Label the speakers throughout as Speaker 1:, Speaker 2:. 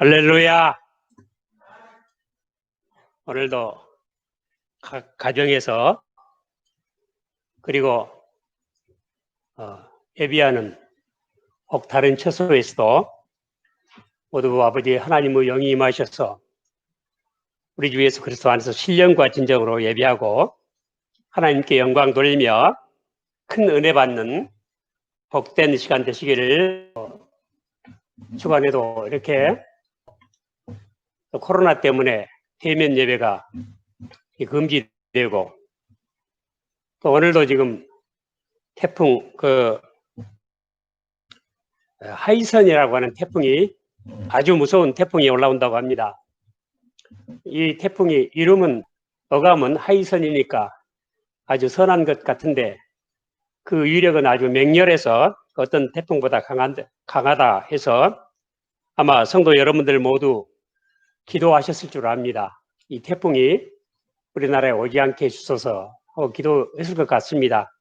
Speaker 1: 할렐루야. 오늘도 각 가정에서 그리고 예비하는 혹 다른 처소에서도 모두 아버지 하나님의 영이 임하셔서 우리 주 예수 그리스도 안에서 신령과 진정으로 예비하고 하나님께 영광 돌리며 큰 은혜 받는 복된 시간 되시기를. 주간에도 이렇게 코로나 때문에 대면 예배가 금지되고, 또 오늘도 지금 태풍 하이선이라고 하는 태풍이, 아주 무서운 태풍이 올라온다고 합니다. 이 태풍이 이름은, 어감은 하이선이니까 아주 선한 것 같은데 그 위력은 아주 맹렬해서 어떤 태풍보다 강하다 해서 아마 성도 여러분들 모두 기도하셨을 줄 압니다. 이 태풍이 우리나라에 오지 않게 해주셔서 기도했을 것 같습니다.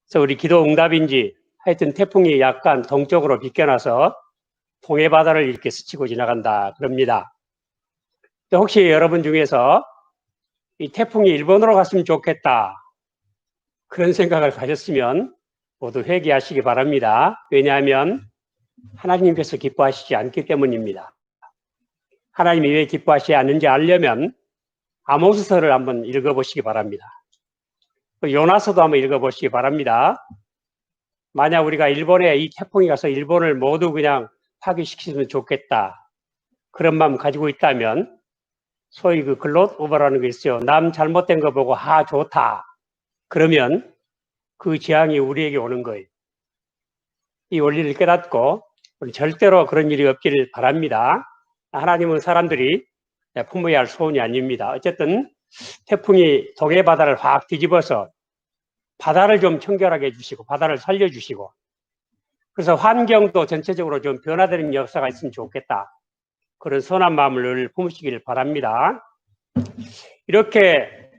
Speaker 1: 그래서 우리 기도 응답인지 하여튼 태풍이 약간 동쪽으로 비껴나서 동해 바다를 이렇게 스치고 지나간다 그럽니다. 혹시 여러분 중에서 이 태풍이 일본으로 갔으면 좋겠다 그런 생각을 가졌으면 모두 회개하시기 바랍니다. 왜냐하면 하나님께서 기뻐하시지 않기 때문입니다. 하나님이 왜 기뻐하시지 않는지 알려면 아모스서를 한번 읽어보시기 바랍니다. 요나서도 한번 읽어보시기 바랍니다. 만약 우리가 일본에 이 태풍이 가서 일본을 모두 그냥 파괴시키면 좋겠다 그런 마음 가지고 있다면, 소위 그 글롯 오버라는 게 있어요. 남 잘못된 거 보고 좋다 그러면 그 재앙이 우리에게 오는 거예요. 이 원리를 깨닫고 우리 절대로 그런 일이 없기를 바랍니다. 하나님은 사람들이 품어야 할 소원이 아닙니다. 어쨌든 태풍이 동해 바다를 확 뒤집어서 바다를 좀 청결하게 해주시고 바다를 살려주시고, 그래서 환경도 전체적으로 좀 변화되는 역사가 있으면 좋겠다 그런 선한 마음을 늘 품으시길 바랍니다. 이렇게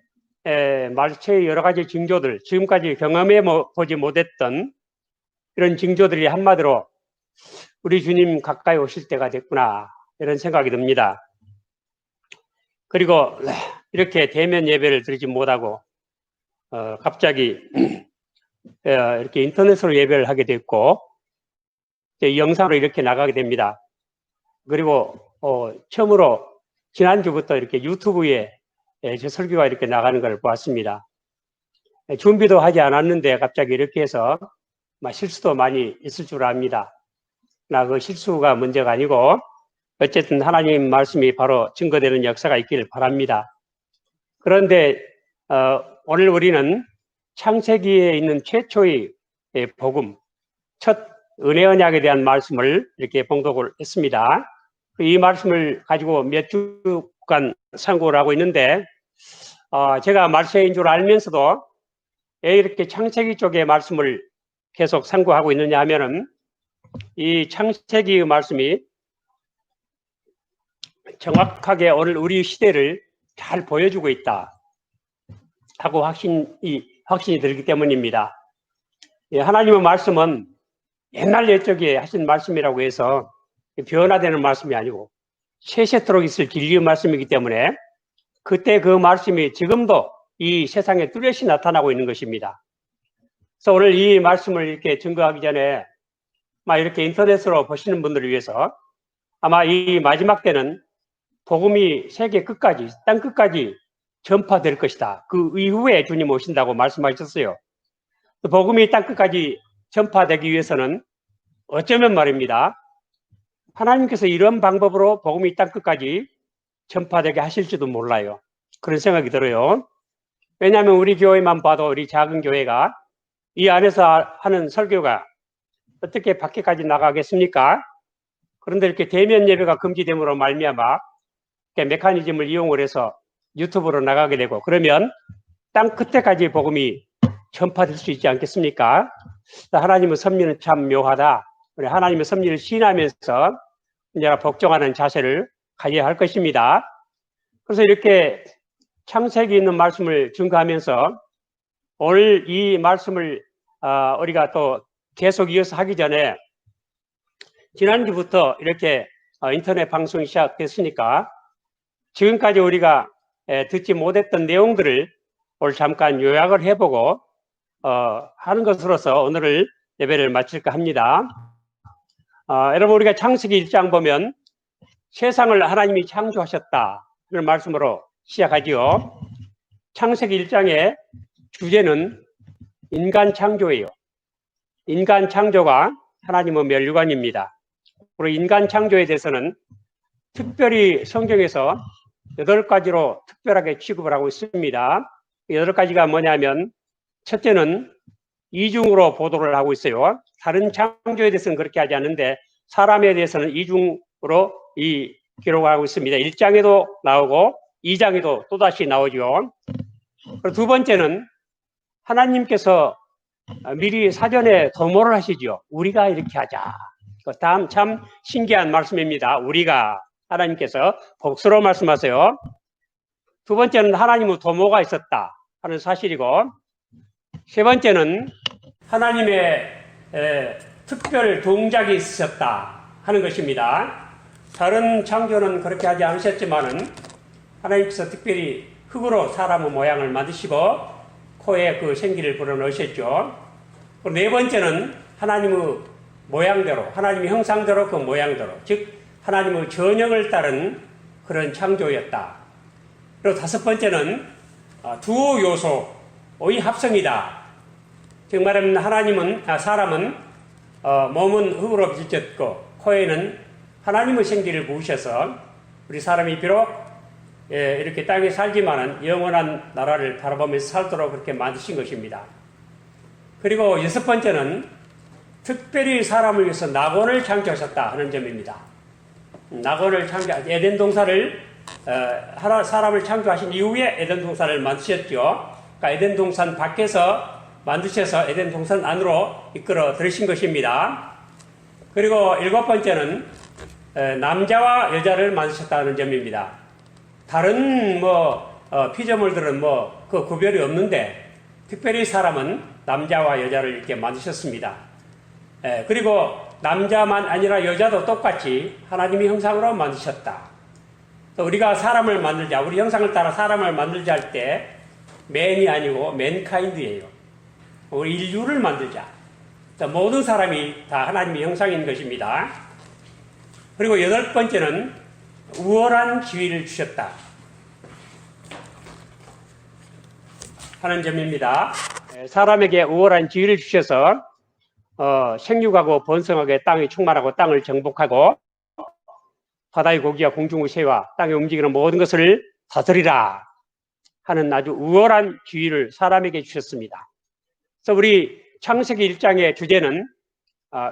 Speaker 1: 말체의 여러 가지 징조들, 지금까지 경험해 보지 못했던 이런 징조들이 한마디로 우리 주님 가까이 오실 때가 됐구나 이런 생각이 듭니다. 그리고 이렇게 대면 예배를 드리지 못하고 갑자기 이렇게 인터넷으로 예배를 하게 됐고 영상으로 이렇게 나가게 됩니다. 그리고 처음으로 지난주부터 이렇게 유튜브에 제 설교가 이렇게 나가는 걸 보았습니다. 준비도 하지 않았는데 갑자기 이렇게 해서 실수도 많이 있을 줄 압니다. 나 그 실수가 문제가 아니고 어쨌든 하나님 말씀이 바로 증거되는 역사가 있기를 바랍니다. 그런데 오늘 우리는 창세기에 있는 최초의 복음, 첫 은혜 언약에 대한 말씀을 이렇게 봉독을 했습니다. 이 말씀을 가지고 몇 주간 상고를 하고 있는데 제가 말세인 줄 알면서도 왜 이렇게 창세기 쪽의 말씀을 계속 상고하고 있느냐 하면은 이 창세기의 말씀이 정확하게 오늘 우리 시대를 잘 보여주고 있다 하고 확신이 들기 때문입니다. 하나님의 말씀은 옛날 옛적에 하신 말씀이라고 해서 변화되는 말씀이 아니고 세세토록 있을 진리의 말씀이기 때문에 그때 그 말씀이 지금도 이 세상에 뚜렷이 나타나고 있는 것입니다. 그래서 오늘 이 말씀을 이렇게 증거하기 전에 이렇게 인터넷으로 보시는 분들을 위해서 아마 이 마지막 때는 복음이 세계 끝까지, 땅 끝까지 전파될 것이다. 그 이후에 주님 오신다고 말씀하셨어요. 복음이 땅 끝까지 전파되기 위해서는 어쩌면 말입니다, 하나님께서 이런 방법으로 복음이 땅 끝까지 전파되게 하실지도 몰라요. 그런 생각이 들어요. 왜냐하면 우리 교회만 봐도, 우리 작은 교회가 이 안에서 하는 설교가 어떻게 밖에까지 나가겠습니까? 그런데 이렇게 대면 예배가 금지됨으로 말미암아 메커니즘을 이용을 해서 유튜브로 나가게 되고, 그러면 땅 끝에까지 복음이 전파될 수 있지 않겠습니까? 하나님의 섭리는 참 묘하다. 우리 하나님의 섭리를 시인하면서 언제나 복종하는 자세를 가져야 할 것입니다. 그래서 이렇게 창세기 있는 말씀을 증거하면서 오늘 이 말씀을 우리가 또 계속 이어서 하기 전에 지난주부터 이렇게 인터넷 방송이 시작됐으니까 지금까지 우리가 듣지 못했던 내용들을 오늘 잠깐 요약을 해보고 하는 것으로서 오늘을 예배를 마칠까 합니다. 여러분, 우리가 창세기 1장 보면 세상을 하나님이 창조하셨다 하는 말씀으로 시작하지요. 창세기 1장의 주제는 인간 창조예요. 인간 창조가 하나님의 멸류관입니다. 그리고 인간 창조에 대해서는 특별히 성경에서 8가지로 특별하게 취급을 하고 있습니다. 8가지가 뭐냐면, 첫째는 이중으로 보도를 하고 있어요. 다른 창조에 대해서는 그렇게 하지 않는데 사람에 대해서는 이중으로 기록을 하고 있습니다. 1장에도 나오고 2장에도 또다시 나오죠. 그리고 두 번째는 하나님께서 미리 사전에 도모를 하시죠. 우리가 이렇게 하자. 다음 참 신기한 말씀입니다. 우리가, 하나님께서 복수로 말씀하세요. 두 번째는 하나님의 도모가 있었다 하는 사실이고, 세 번째는 하나님의 특별 동작이 있으셨다 하는 것입니다. 다른 창조는 그렇게 하지 않으셨지만은 하나님께서 특별히 흙으로 사람의 모양을 만드시고 코에 그 생기를 불어넣으셨죠. 네 번째는 하나님의 모양대로, 하나님의 형상대로 그 모양대로, 즉 하나님의 전형을 따른 그런 창조였다. 그리고 다섯 번째는 두 요소의 합성이다. 즉 말하면 사람은 몸은 흙으로 빚졌고 코에는 하나님의 생기를 부으셔서 우리 사람이 비록 이렇게 땅에 살지만은 영원한 나라를 바라보면서 살도록 그렇게 만드신 것입니다. 그리고 여섯 번째는 특별히 사람을 위해서 낙원을 창조하셨다 하는 점입니다. 낙원을 에덴 동산을 사람을 창조하신 이후에 에덴 동산을 만드셨죠. 그러니까 에덴 동산 밖에서 만드셔서 에덴 동산 안으로 이끌어 들으신 것입니다. 그리고 일곱 번째는 남자와 여자를 만드셨다는 점입니다. 다른 피조물들은 그 구별이 없는데 특별히 사람은 남자와 여자를 이렇게 만드셨습니다. 그리고 남자만 아니라 여자도 똑같이 하나님의 형상으로 만드셨다. 또 우리가 사람을 만들자, 우리 형상을 따라 사람을 만들자 할 때 맨이 아니고 맨카인드예요. 우리 인류를 만들자. 모든 사람이 다 하나님의 형상인 것입니다. 그리고 여덟 번째는 우월한 지위를 주셨다 하는 점입니다. 사람에게 우월한 지위를 주셔서 생육하고 번성하게 땅이 충만하고 땅을 정복하고 바다의 고기와 공중의 새와 땅에 움직이는 모든 것을 다스리라 하는 아주 우월한 지위를 사람에게 주셨습니다. 그래서 우리 창세기 1장의 주제는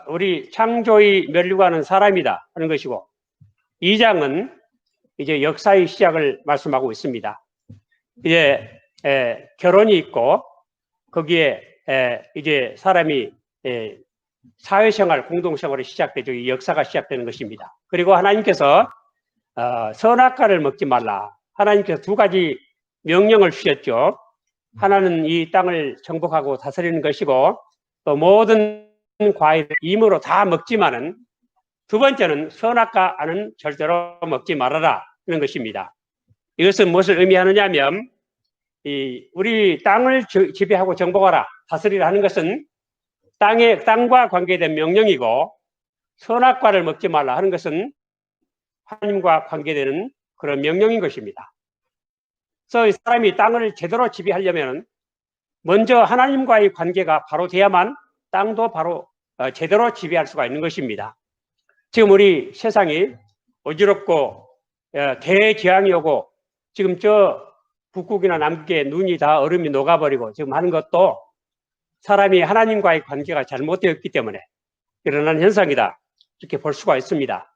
Speaker 1: 우리 창조의 멸류관은 사람이다 하는 것이고, 2장은 이제 역사의 시작을 말씀하고 있습니다. 이제 결혼이 있고 거기에 이제 사람이 사회생활, 공동생활이 시작되죠. 이 역사가 시작되는 것입니다. 그리고 하나님께서 선악과를 먹지 말라. 하나님께서 두 가지 명령을 주셨죠. 하나는 이 땅을 정복하고 다스리는 것이고, 또 모든 과일을 임으로 다 먹지만은 두 번째는 선악과는 절대로 먹지 말아라 하는 것입니다. 이것은 무엇을 의미하느냐 하면, 우리 땅을 지배하고 정복하라, 다스리라 하는 것은 땅과 관계된 명령이고, 선악과를 먹지 말라 하는 것은 하나님과 관계되는 그런 명령인 것입니다. 그래서 사람이 땅을 제대로 지배하려면 먼저 하나님과의 관계가 바로 돼야만 땅도 바로 제대로 지배할 수가 있는 것입니다. 지금 우리 세상이 어지럽고 대재앙이 오고, 지금 저 북극이나 남극에 눈이 다 얼음이 녹아버리고 지금 하는 것도 사람이 하나님과의 관계가 잘못되었기 때문에 일어나는 현상이다, 이렇게 볼 수가 있습니다.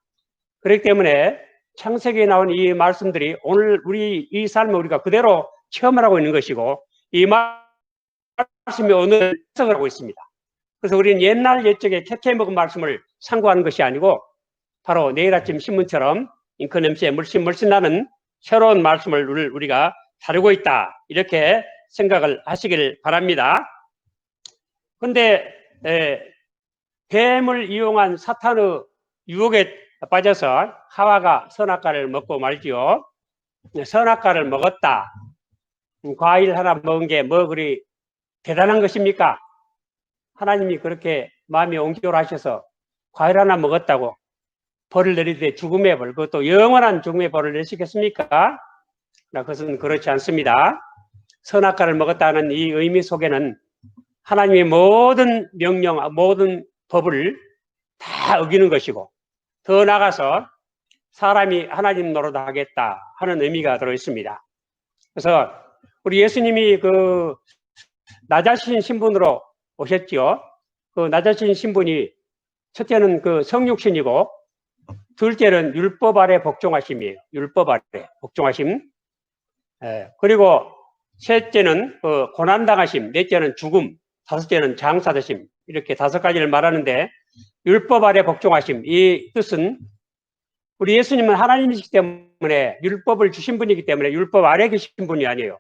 Speaker 1: 그렇기 때문에 창세기에 나온 이 말씀들이 오늘 우리 이 삶을 우리가 그대로 체험을 하고 있는 것이고, 이 말씀이 오늘 해석을 하고 있습니다. 그래서 우리는 옛날 옛적에 캐캐 먹은 말씀을 상고하는 것이 아니고 바로 내일 아침 신문처럼 잉크 냄새에 물씬 나는 새로운 말씀을 우리가 다루고 있다, 이렇게 생각을 하시길 바랍니다. 그런데 뱀을 이용한 사탄의 유혹에 빠져서 하와가 선악과를 먹고 말지요. 선악과를 먹었다. 과일 하나 먹은 게 뭐 그리 대단한 것입니까? 하나님이 그렇게 마음이 온결하셔서 과일 하나 먹었다고 벌을 내리되 죽음의 벌, 그것도 영원한 죽음의 벌을 내시겠습니까? 그것은 그렇지 않습니다. 선악과를 먹었다는 이 의미 속에는 하나님의 모든 명령, 모든 법을 다 어기는 것이고, 더 나아가서 사람이 하나님 노릇하겠다 하는 의미가 들어 있습니다. 그래서 우리 예수님이 그 낮아신 신분으로 오셨죠. 그 낮아신 신분이 첫째는 그 성육신이고, 둘째는 율법 아래 복종하심이에요. 율법 아래 복종하심. 그리고 셋째는 그 고난당하심, 넷째는 죽음, 다섯째는 장사되심. 이렇게 다섯 가지를 말하는데, 율법 아래 복종하심, 이 뜻은 우리 예수님은 하나님이시기 때문에 율법을 주신 분이기 때문에 율법 아래 계신 분이 아니에요.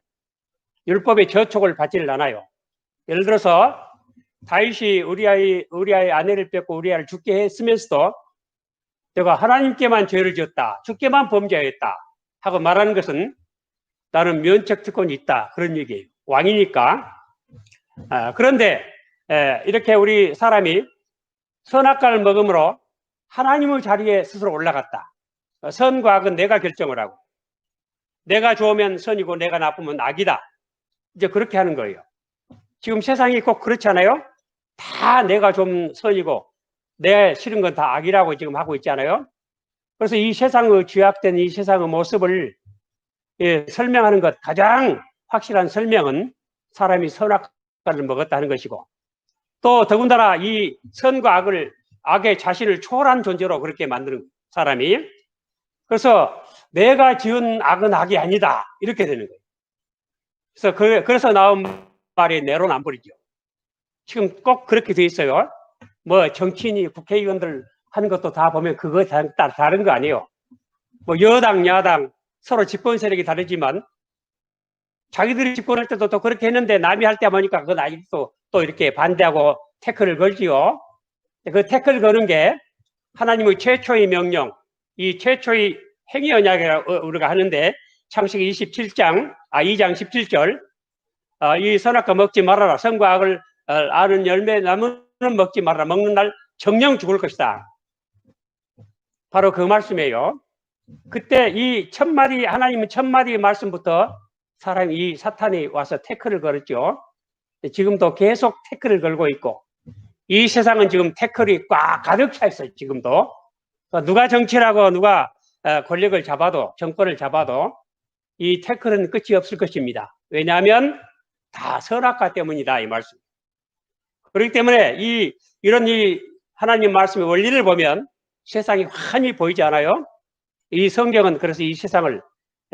Speaker 1: 율법의 저촉을 받지를 않아요. 예를 들어서 다윗이 우리아의 아내를 뺏고 우리아를 죽게 했으면서도 내가 하나님께만 죄를 지었다, 주께만 범죄하였다 하고 말하는 것은 나는 면책 특권이 있다, 그런 얘기예요. 왕이니까. 그런데 이렇게 우리 사람이 선악과를 먹음으로 하나님의 자리에 스스로 올라갔다. 선과 악은 내가 결정을 하고, 내가 좋으면 선이고 내가 나쁘면 악이다, 이제 그렇게 하는 거예요. 지금 세상이 꼭 그렇지 않아요? 다 내가 좀 선이고 내 싫은 건 다 악이라고 지금 하고 있잖아요. 그래서 이 세상의 죄악된 이 세상의 모습을 설명하는 것, 가장 확실한 설명은 사람이 선악과를 먹었다는 것이고, 또 더군다나 이 선과 악의 자신을 초월한 존재로 그렇게 만드는 사람이, 그래서 내가 지은 악은 악이 아니다, 이렇게 되는 거예요. 그래서 나온 말이 내로남불이죠. 지금 꼭 그렇게 돼 있어요. 뭐 정치인이 국회의원들 하는 것도 다 보면 그거 다른 거 아니에요. 뭐 여당 야당 서로 집권 세력이 다르지만 자기들이 집권할 때도 또 그렇게 했는데 남이 할 때 보니까 그건 아직도 또 이렇게 반대하고 태클을 걸지요. 그 태클 거는 게 하나님의 최초의 명령, 이 최초의 행위 언약이라고 우리가 하는데, 창세기 2장 17절, 이 선악과 먹지 말아라, 선과 악을 아는 열매 나무는 먹지 말아라, 먹는 날 정령 죽을 것이다. 바로 그 말씀이에요. 그때 이 하나님의 첫 마디 말씀부터 이 사탄이 와서 태클을 걸었죠. 지금도 계속 태클을 걸고 있고, 이 세상은 지금 태클이 꽉 가득 차 있어요. 지금도 누가 정치라고 누가 권력을 잡아도, 정권을 잡아도 이 태클은 끝이 없을 것입니다. 왜냐하면 다 선악과 때문이다, 이 말씀. 그렇기 때문에 이런 하나님 말씀의 원리를 보면 세상이 환히 보이지 않아요? 이 성경은 그래서 이 세상을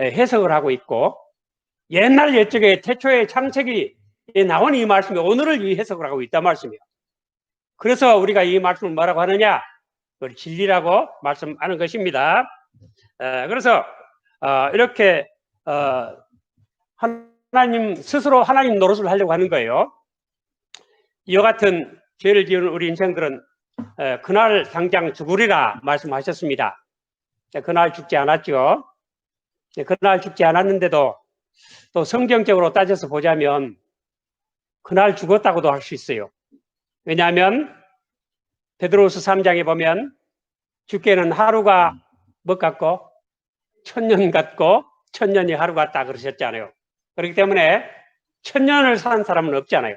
Speaker 1: 해석을 하고 있고, 옛날 옛적에 태초의 창세기 나온 이 말씀이 오늘을 이 해석을 하고 있단 말씀이에요. 그래서 우리가 이 말씀을 뭐라고 하느냐? 진리라고 말씀하는 것입니다. 그래서 이렇게 하나님 스스로 하나님 노릇을 하려고 하는 거예요. 이와 같은 죄를 지은 우리 인생들은 그날 당장 죽으리라 말씀하셨습니다. 그날 죽지 않았죠. 그날 죽지 않았는데도 또 성경적으로 따져서 보자면 그날 죽었다고도 할 수 있어요. 왜냐하면 베드로후서 3장에 보면 주께는 하루가 뭐 같고 1000년 같고 1000년이 하루 같다 그러셨잖아요. 그렇기 때문에 1000년을 산 사람은 없잖아요.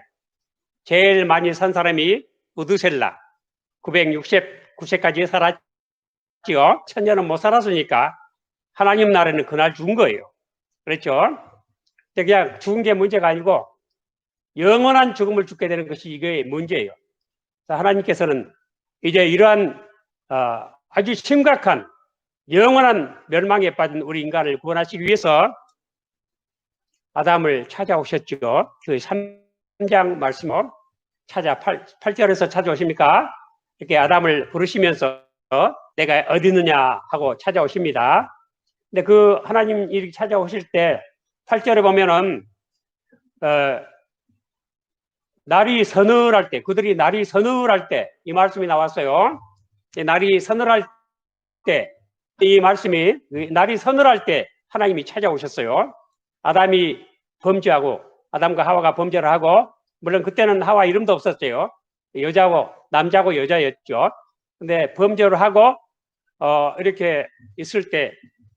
Speaker 1: 제일 많이 산 사람이 우드셀라 969세까지 살았지요. 1000년은 못 살았으니까 하나님 나라는 그날 죽은 거예요. 그렇죠? 그냥 죽은 게 문제가 아니고 영원한 죽음을 죽게 되는 것이 이게 문제예요. 하나님께서는 이제 이러한 아주 심각한 영원한 멸망에 빠진 우리 인간을 구원하시기 위해서 아담을 찾아오셨죠. 그 3장 말씀을 8절에서 찾아오십니까? 이렇게 아담을 부르시면서 내가 어디 있느냐 하고 찾아오십니다. 근데 그 하나님 이렇게 찾아오실 때 8절에 보면은 날이 서늘할 때, 그들이 날이 서늘할 때 이 말씀이 나왔어요. 날이 서늘할 때 이 말씀이 날이 서늘할 때 하나님이 찾아오셨어요. 아담이 범죄하고 아담과 하와가 범죄를 하고 물론 그때는 하와 이름도 없었어요. 여자고 남자고 여자였죠. 근데 범죄를 하고 이렇게 있을 때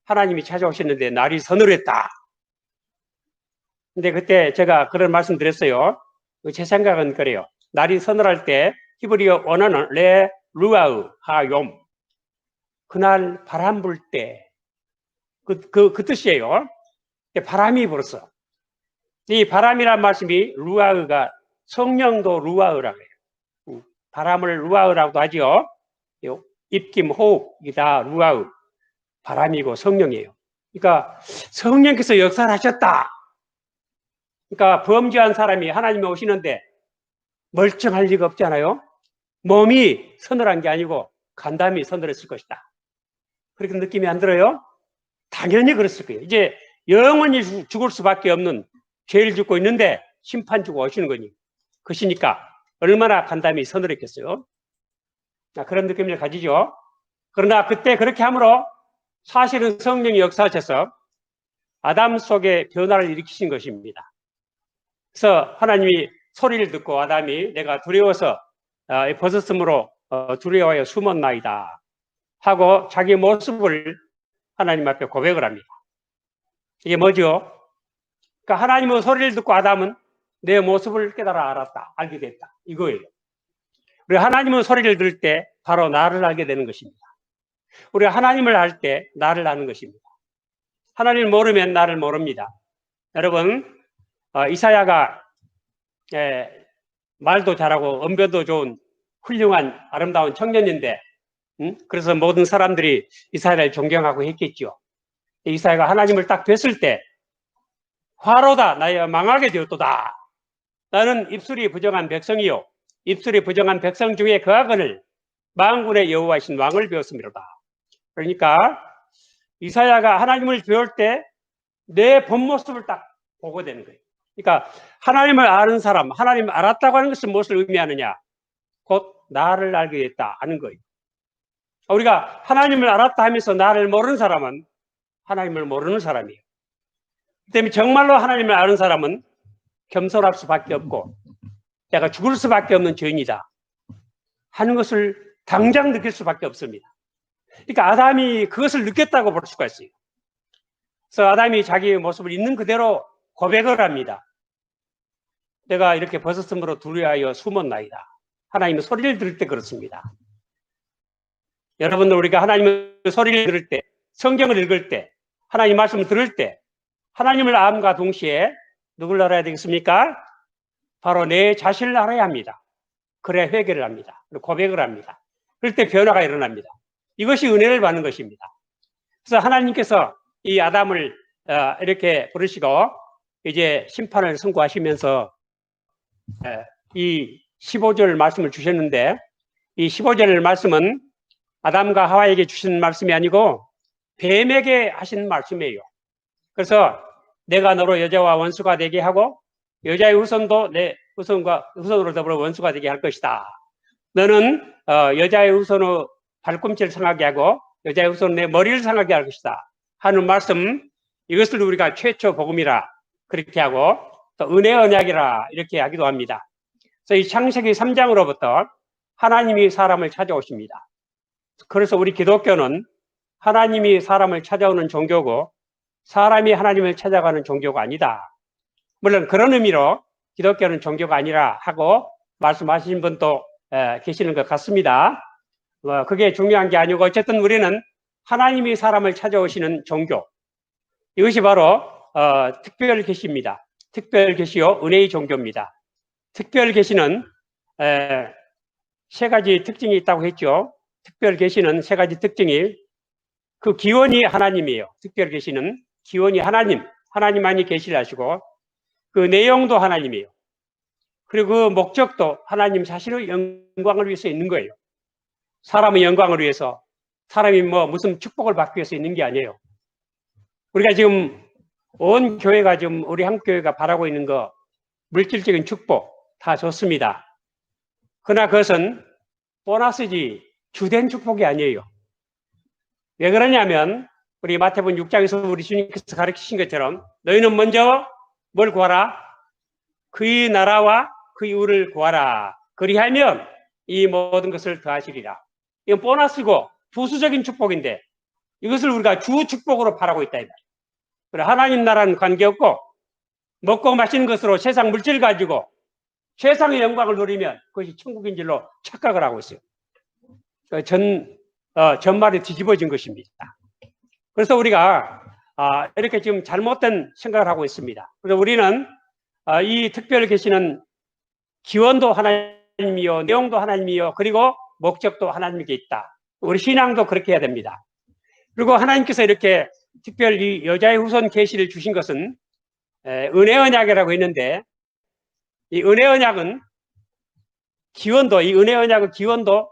Speaker 1: 하나님이 찾아오셨는데 날이 서늘했다. 근데 그때 제가 그런 말씀 드렸어요. 제 생각은 그래요. 날이 서늘할 때 히브리어 원어는 레 루아우 하욤, 그날 바람 불 때 그 뜻이에요. 바람이 불었어. 이 바람이란 말씀이 루아우가 성령도 루아우라고 해요. 바람을 루아우라고도 하죠. 입김, 호흡이다 루아우. 바람이고 성령이에요. 그러니까 성령께서 역사를 하셨다. 그러니까 범죄한 사람이 하나님이 오시는데 멀쩡할 리가 없잖아요. 몸이 서늘한 게 아니고 간담이 서늘했을 것이다. 그렇게 느낌이 안 들어요? 당연히 그랬을 거예요. 이제 영원히 죽을 수밖에 없는 죄를 짓고 있는데 심판 주고 오시는 거니. 그러시니까 얼마나 간담이 서늘했겠어요. 그런 느낌을 가지죠. 그러나 그때 그렇게 함으로 사실은 성령이 역사하셔서 아담 속에 변화를 일으키신 것입니다. 그래서 하나님이 소리를 듣고 아담이 내가 두려워서 벗었으므로 두려워하여 숨었나이다 하고 자기 모습을 하나님 앞에 고백을 합니다. 이게 뭐죠? 그러니까 하나님의 소리를 듣고 아담은 내 모습을 깨달아 알았다, 알게 됐다, 이거예요. 우리 하나님의 소리를 들을 때 바로 나를 알게 되는 것입니다. 우리 하나님을 알 때 나를 아는 것입니다. 하나님을 모르면 나를 모릅니다. 여러분, 이사야가 말도 잘하고 언변도 좋은 훌륭한 아름다운 청년인데 그래서 모든 사람들이 이사야를 존경하고 했겠죠. 이사야가 하나님을 딱 뵀을 때 화로다 나의 망하게 되었도다. 나는 입술이 부정한 백성이요 입술이 부정한 백성 중에 거하거늘 만군의 여호와이신 왕을 배웠습니다. 그러니까 이사야가 하나님을 배울 때 내 본 모습을 딱 보게 되는 거예요. 그러니까 하나님을 아는 사람, 하나님을 알았다고 하는 것은 무엇을 의미하느냐? 곧 나를 알게 됐다 하는 거예요. 우리가 하나님을 알았다 하면서 나를 모르는 사람은 하나님을 모르는 사람이에요. 그 때문에 정말로 하나님을 아는 사람은 겸손할 수밖에 없고 내가 죽을 수밖에 없는 죄인이다 하는 것을 당장 느낄 수밖에 없습니다. 그러니까 아담이 그것을 느꼈다고 볼 수가 있어요. 그래서 아담이 자기 모습을 있는 그대로 고백을 합니다. 내가 이렇게 벗었으므로 두려워하여 숨었나이다. 하나님의 소리를 들을 때 그렇습니다. 여러분들 우리가 하나님의 소리를 들을 때, 성경을 읽을 때, 하나님 말씀을 들을 때 하나님을 암과 동시에 누굴 알아야 되겠습니까? 바로 내 자신을 알아야 합니다. 그래야 회개를 합니다. 고백을 합니다. 그럴 때 변화가 일어납니다. 이것이 은혜를 받는 것입니다. 그래서 하나님께서 이 아담을 이렇게 부르시고 이제 심판을 선고하시면서 이 15절 말씀을 주셨는데 이 15절 말씀은 아담과 하와에게 주신 말씀이 아니고 뱀에게 하신 말씀이에요. 그래서 내가 너로 여자와 원수가 되게 하고 여자의 후손도 내 후손으로 더불어 원수가 되게 할 것이다. 너는 여자의 후손의 발꿈치를 상하게 하고 여자의 후손은 내 머리를 상하게 할 것이다 하는 말씀, 이것을 우리가 최초 복음이라 그렇게 하고 또 은혜 언약이라 이렇게 하기도 합니다. 그래서 이 창세기 3장으로부터 하나님이 사람을 찾아오십니다. 그래서 우리 기독교는 하나님이 사람을 찾아오는 종교고 사람이 하나님을 찾아가는 종교가 아니다. 물론 그런 의미로 기독교는 종교가 아니라 하고 말씀하신 분도 계시는 것 같습니다. 그게 중요한 게 아니고 어쨌든 우리는 하나님이 사람을 찾아오시는 종교, 이것이 바로 특별 계시입니다. 특별 계시요 은혜의 종교입니다. 특별 계시는 세 가지 특징이 있다고 했죠. 특별 계시는 세 가지 특징이 그 기원이 하나님이에요. 특별 계시는 기원이 하나님만이 계시를 하시고 그 내용도 하나님이에요. 그리고 그 목적도 하나님 자신의 영광을 위해서 있는 거예요. 사람의 영광을 위해서, 사람이 무슨 축복을 받기 위해서 있는 게 아니에요. 우리가 지금 온 교회가 지금 우리 한국교회가 바라고 있는 거 물질적인 축복 다 좋습니다. 그러나 그것은 보너스지 주된 축복이 아니에요. 왜 그러냐면 우리 마태복음 6장에서 우리 주님께서 가르치신 것처럼 너희는 먼저 뭘 구하라? 그의 나라와 그의 의를 구하라. 그리하면 이 모든 것을 더하시리라. 이건 보너스고 부수적인 축복인데 이것을 우리가 주 축복으로 바라고 있다. 그래, 하나님 나라는 관계없고 먹고 마시는 것으로 세상 물질 가지고 세상의 영광을 누리면 그것이 천국인 줄로 착각을 하고 있어요. 전말이 뒤집어진 것입니다. 그래서 우리가 이렇게 지금 잘못된 생각을 하고 있습니다. 그래서 우리는 이 특별 계시는 기원도 하나님이요, 내용도 하나님이요, 그리고 목적도 하나님께 있다. 우리 신앙도 그렇게 해야 됩니다. 그리고 하나님께서 이렇게 특별히 여자의 후손 계시를 주신 것은 은혜 언약이라고 했는데 이 은혜 언약은 기원도, 이 은혜 언약의 기원도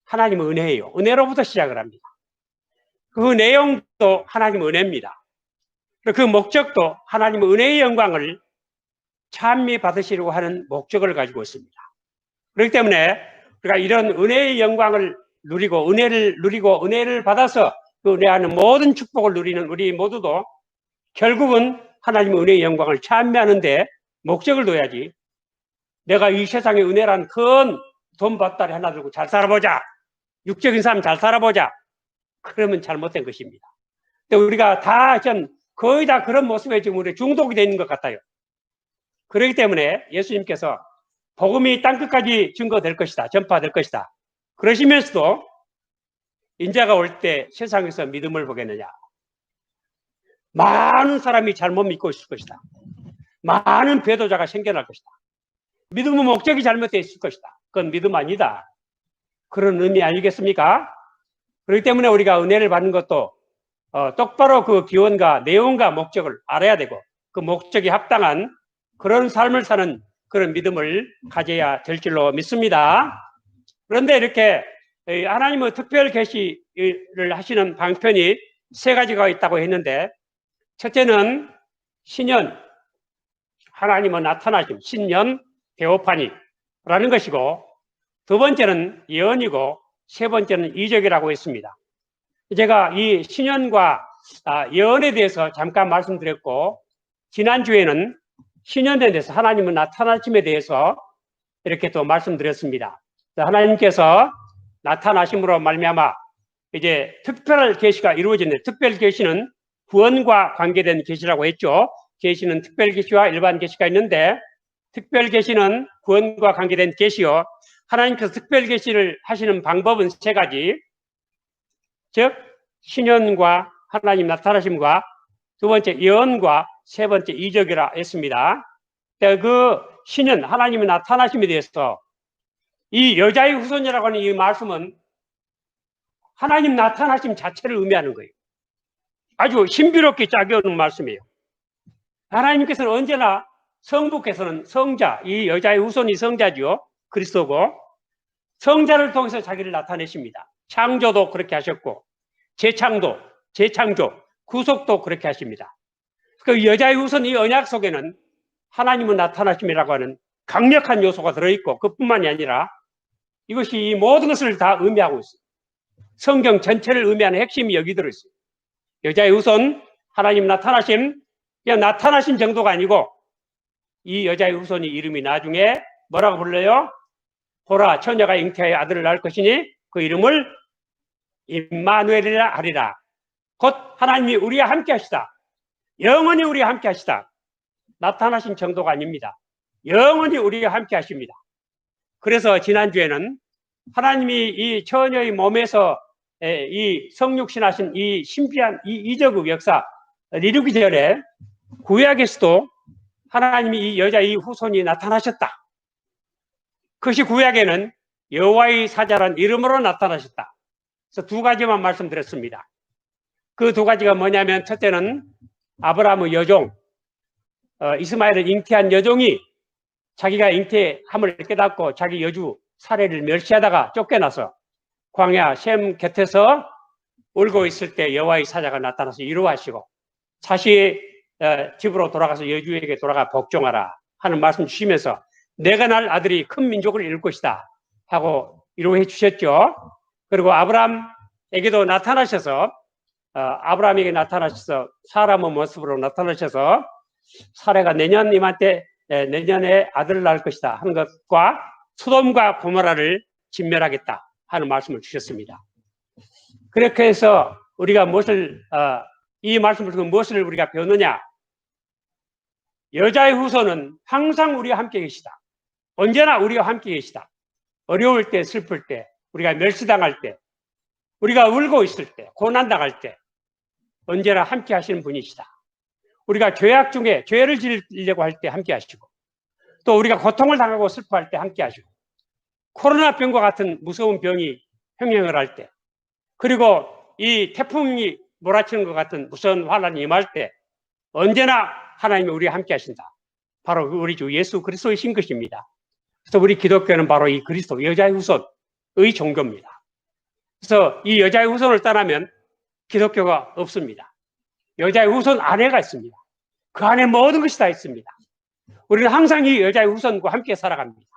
Speaker 1: 하나님의 은혜예요. 은혜로부터 시작을 합니다. 그 내용도 하나님의 은혜입니다. 그 목적도 하나님의 은혜의 영광을 찬미 받으시려고 하는 목적을 가지고 있습니다. 그렇기 때문에 우리가 이런 은혜의 영광을 누리고 은혜를 받아서 그 은혜 안에 모든 축복을 누리는 우리 모두도 결국은 하나님의 은혜의 영광을 찬미하는데 목적을 둬야지. 내가 이 세상의 은혜란 큰 돈 받다리 하나 들고 잘 살아보자. 육적인 삶 잘 살아보자. 그러면 잘못된 것입니다. 근데 우리가 거의 다 그런 모습에 지금 우리 중독이 되어 있는 것 같아요. 그렇기 때문에 예수님께서 복음이 땅끝까지 증거될 것이다. 전파될 것이다. 그러시면서도 인자가 올 때 세상에서 믿음을 보겠느냐. 많은 사람이 잘못 믿고 있을 것이다. 많은 배도자가 생겨날 것이다. 믿음의 목적이 잘못되어 있을 것이다. 그건 믿음 아니다. 그런 의미 아니겠습니까? 그렇기 때문에 우리가 은혜를 받는 것도 똑바로 그 기원과 내용과 목적을 알아야 되고 그 목적이 합당한 그런 삶을 사는 그런 믿음을 가져야 될 줄로 믿습니다. 그런데 이렇게 하나님의 특별 계시를 하시는 방편이 세 가지가 있다고 했는데 첫째는 신연, 하나님의 나타나심, 신연, 데오파니라는 것이고 두 번째는 예언이고 세 번째는 이적이라고 했습니다. 제가 이 신연과 예언에 대해서 잠깐 말씀드렸고 지난주에는 신연에 대해서 하나님의 나타나심에 대해서 이렇게 또 말씀드렸습니다. 하나님께서 나타나심으로 말미암아 이제 특별 계시가 이루어지는 특별 계시는 구원과 관계된 계시라고 했죠. 계시는 특별 계시와 일반 계시가 있는데 특별 계시는 구원과 관계된 계시요. 하나님께서 특별 계시를 하시는 방법은 세 가지. 즉 신연과 하나님 나타나심과 두 번째 예언과 세 번째 이적이라 했습니다. 그 신연 하나님의 나타나심에 대해서 이 여자의 후손이라고 하는 이 말씀은 하나님 나타나심 자체를 의미하는 거예요. 아주 신비롭게 짝여오는 말씀이에요. 하나님께서는 언제나 성부께서는 성자, 이 여자의 후손이 성자지요. 그리스도고 성자를 통해서 자기를 나타내십니다. 창조도 그렇게 하셨고 재창조, 구속도 그렇게 하십니다. 그 여자의 후손 이 언약 속에는 하나님의 나타나심이라고 하는 강력한 요소가 들어있고 그뿐만이 아니라 이것이 이 모든 것을 다 의미하고 있어요. 성경 전체를 의미하는 핵심이 여기 들어있어요. 여자의 후손, 하나님 나타나심, 그냥 나타나신 정도가 아니고 이 여자의 후손이 이름이 나중에 뭐라고 불러요? 보라, 처녀가 잉태하여 아들을 낳을 것이니 그 이름을 임마누엘이라 하리라. 곧 하나님이 우리와 함께 하시다. 영원히 우리와 함께 하시다. 나타나신 정도가 아닙니다. 영원히 우리와 함께 하십니다. 그래서 지난주에는 하나님이 이 처녀의 몸에서 이 성육신하신 이 신비한 이 이적의 역사 이루기 전에 구약에서도 하나님이 이 여자의 후손이 나타나셨다. 그것이 구약에는 여호와의 사자란 이름으로 나타나셨다. 그래서 두 가지만 말씀드렸습니다. 그 두 가지가 뭐냐면 첫째는 아브라함의 여종, 이스마엘을 잉태한 여종이 자기가 잉태함을 깨닫고 자기 여주 사례를 멸시하다가 쫓겨나서 광야 셈 곁에서 울고 있을 때 여호와의 사자가 나타나서 위로하시고 다시 집으로 돌아가서 여주에게 돌아가 복종하라 하는 말씀 주시면서 내가 날 아들이 큰 민족을 이룰 것이다 하고 위로해 주셨죠. 그리고 아브라함 에게도 나타나셔서 아브라함에게 나타나셔서 사람의 모습으로 나타나셔서 사례가 내년에 아들을 낳을 것이다 하는 것과 소돔과 고모라를 진멸하겠다 하는 말씀을 주셨습니다. 그렇게 해서 우리가 이 말씀을 듣고 무엇을 우리가 배우느냐? 여자의 후손은 항상 우리와 함께 계시다. 언제나 우리와 함께 계시다. 어려울 때, 슬플 때, 우리가 멸시당할 때, 우리가 울고 있을 때, 고난당할 때 언제나 함께 하시는 분이시다. 우리가 죄악 중에 죄를 지으려고 할 때 함께 하시고, 또 우리가 고통을 당하고 슬퍼할 때 함께 하시고, 코로나병과 같은 무서운 병이 횡행을 할 때, 그리고 이 태풍이 몰아치는 것 같은 무서운 환란이 임할 때 언제나 하나님이 우리와 함께 하신다. 바로 우리 주 예수 그리스도이신 것입니다. 그래서 우리 기독교는 바로 이 그리스도 여자의 후손의 종교입니다. 그래서 이 여자의 후손을 떠나면 기독교가 없습니다. 여자의 후손 아내가 있습니다. 그 안에 모든 것이 다 있습니다. 우리는 항상 이 여자의 후손과 함께 살아갑니다.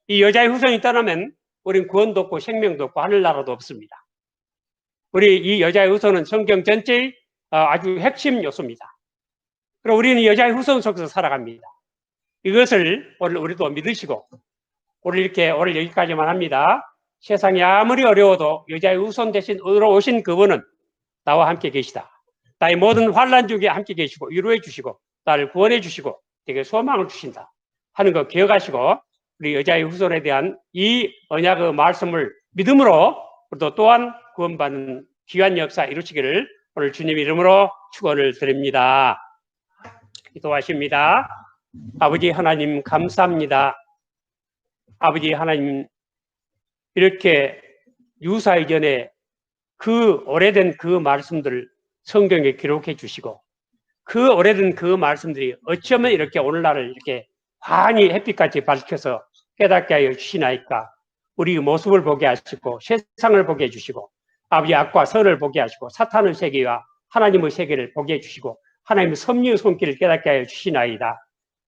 Speaker 1: 이 여자의 후손이 떠나면 우리는 구원도 없고 생명도 없고 하늘나라도 없습니다. 우리 이 여자의 후손은 성경 전체의 아주 핵심 요소입니다. 그리고 우리는 이 여자의 후손 속에서 살아갑니다. 이것을 오늘 우리도 믿으시고 오늘 여기까지만 합니다. 세상이 아무리 어려워도 여자의 후손 대신 오신 그분은 나와 함께 계시다. 나의 모든 환난 중에 함께 계시고 위로해 주시고 나를 구원해 주시고 내게 소망을 주신다 하는 거 기억하시고 우리 여자의 후손에 대한 이 언약의 말씀을 믿음으로 우리도 또한 구원받는 귀한 역사 이루시기를 오늘 주님 이름으로 축원을 드립니다. 기도하십니다. 아버지 하나님 감사합니다. 아버지 하나님 이렇게 유사 이전에 그 오래된 그 말씀들을 성경에 기록해 주시고 그 오래된 그 말씀들이 어쩌면 이렇게 오늘날을 이렇게 환히 햇빛같이 밝혀서 깨닫게 하여 주시나이까. 우리 모습을 보게 하시고 세상을 보게 해주시고 아버지 악과 선을 보게 하시고 사탄의 세계와 하나님의 세계를 보게 해주시고 하나님의 섭리의 손길을 깨닫게 하여 주시나이다.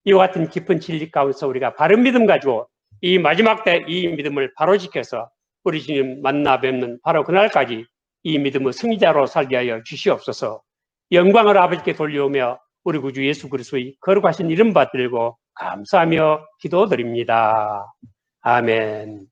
Speaker 1: 이와 같은 깊은 진리 가운데서 우리가 바른 믿음 가지고 이 마지막 때 이 믿음을 바로 지켜서 우리 주님 만나 뵙는 바로 그날까지 이 믿음의 승리자로 살게 하여 주시옵소서. 영광을 아버지께 돌려오며 우리 구주 예수 그리스도의 거룩하신 이름 받들고 감사하며 기도드립니다. 아멘.